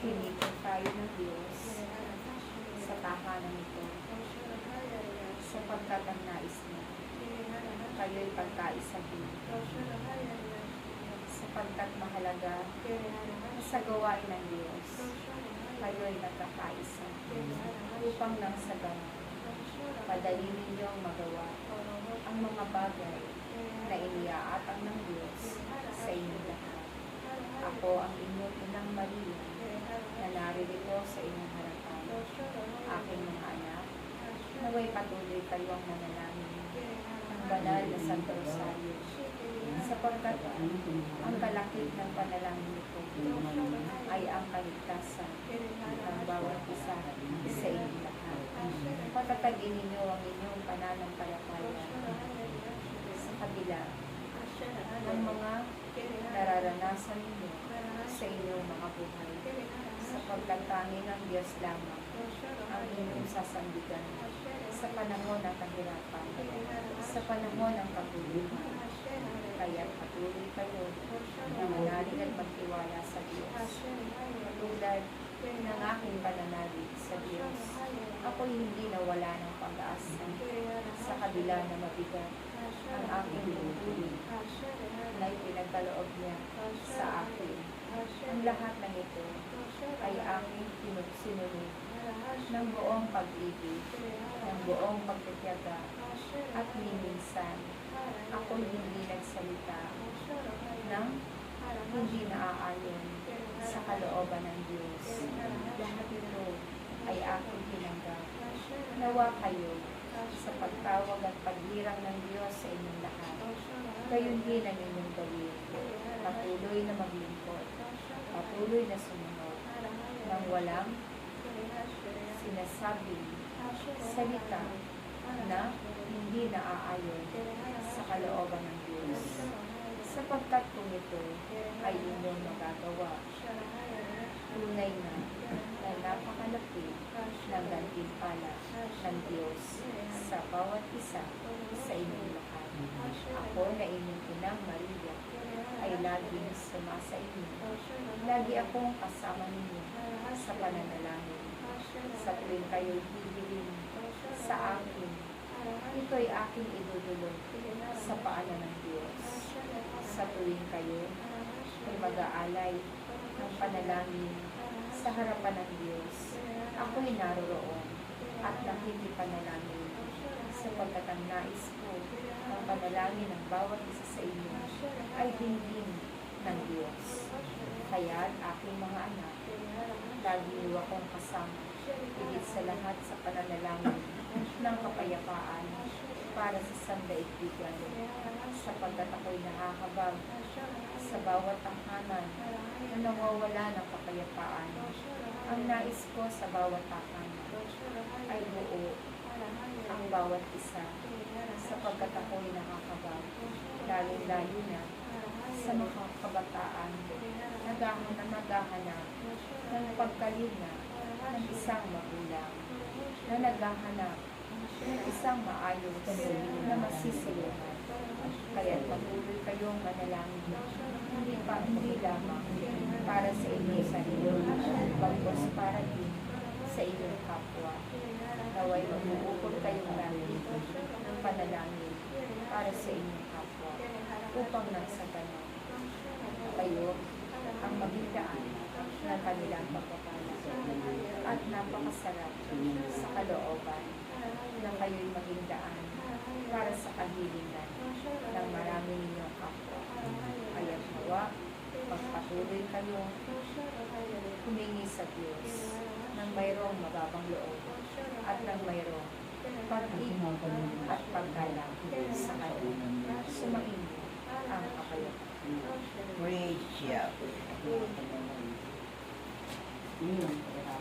Pinipig tayo ng Diyos sa tahanan nito sapagkat ang nais niya kayo'y pagkaisahin sapagkat mahalaga sa gawain ng Diyos kayo'y nagkakaisa upang nang sa ganon madali ninyong magawa ang mga bagay na iniaatang ng Diyos sa inyong lahat. Ako ang inyong inang Maria na naririto sa inyong harapan. Aking mga anak, naway patuloy kayo ang manalangin ng banal na Santo Rosario sapagkat ang kalakip ng panalangin nito ay ang kaligtasan ng bawat isa sa inyong lahat. Patatagin ninyo ang inyong pananampalataya sa kabila ng mga nararanasan ninyo sa inyong mga buhay sapagkat tanging ang Diyos lamang ang inyong sasandigan sa panahon ng kahirapan, sa panahon ng kagulitan. Kaya patuloy kayo na manalig at magtiwala sa Diyos. Tulad ng aking pananalig sa Diyos, ako'y hindi nawala ng pag-asa sa kabila na mabigat ang aking buhay na ipinagkaloob niya sa akin. Ang lahat ng ito ay aking sinunod ng buong pag-ibig, ng buong pagtitiyaga, at minsan ako'y hindi nagsalita ng hindi naaayon sa kalooban ng Diyos. Lahat ito ay aking tinanggap. Nawa kayo sa pagtawag at paghirang ng Diyos sa inyong lahat. Gayon din ang inyong gawin. Patuloy na maglingkod. Patuloy na sumunod. Nang walang sinasabing salita na hindi naaayon sa kalooban ng Diyos. Sapagkat kung ito ay inyong magagawa, tunay na napakalapit ng gantimpala ng Diyos sa bawat isa sa inyong lahat. Ako na inyong inang Maria ay laging sumasa inyo. Lagi akong kasama ninyo sa pananalangin. Sa tuwing kayo'y hihiling sa akin, ito'y aking idudulog sa paanan ng Diyos. Sa tuwing kayo ay mag-aalay ng panalangin sa harapan ng Diyos, ako'y naroroon at nakikipanalangin sapagkat ang nais ko ang panalangin ng bawat isa sa inyo ay dinggin ng Diyos. Kaya aking mga anak, lagi niyo akong kasama, higit sa lahat sa pananalangin ng kapayapaan para sa sandaigdigan, sapagkat ako'y nahahabag sa bawat tahanan na nawawala ng kapayapaan. Ang nais ko sa bawat tahanan ay buo ang bawat isa, sapagkat ako'y nakakabag, lalong-lalo na sa mga kabataan naghahanap ng pagkalinga ng isang magulang, na naghahanap ng isang maayos na masisilungan. Kaya patuloy kayong manalangin, hindi lamang para sa inyong sarili, bagos para din sa inyong kapwa. Naway mag-uukol kayong lagi ng panalangin para sa inyong kapwa, upang nang sa ganon kayo ang maging daan ng kanilang pagpapala at napakasarap sa kalooban na kayo'y maging daan para sa kahilingan ng marami ninyong kapwa. Kaya nawa, magpatuloy kayo humingi sa Diyos ng mayroong mababang loob at ng mayroong pag-ibig at paggalang sa Kanya. Sumain ang kapayapaan. Praise God.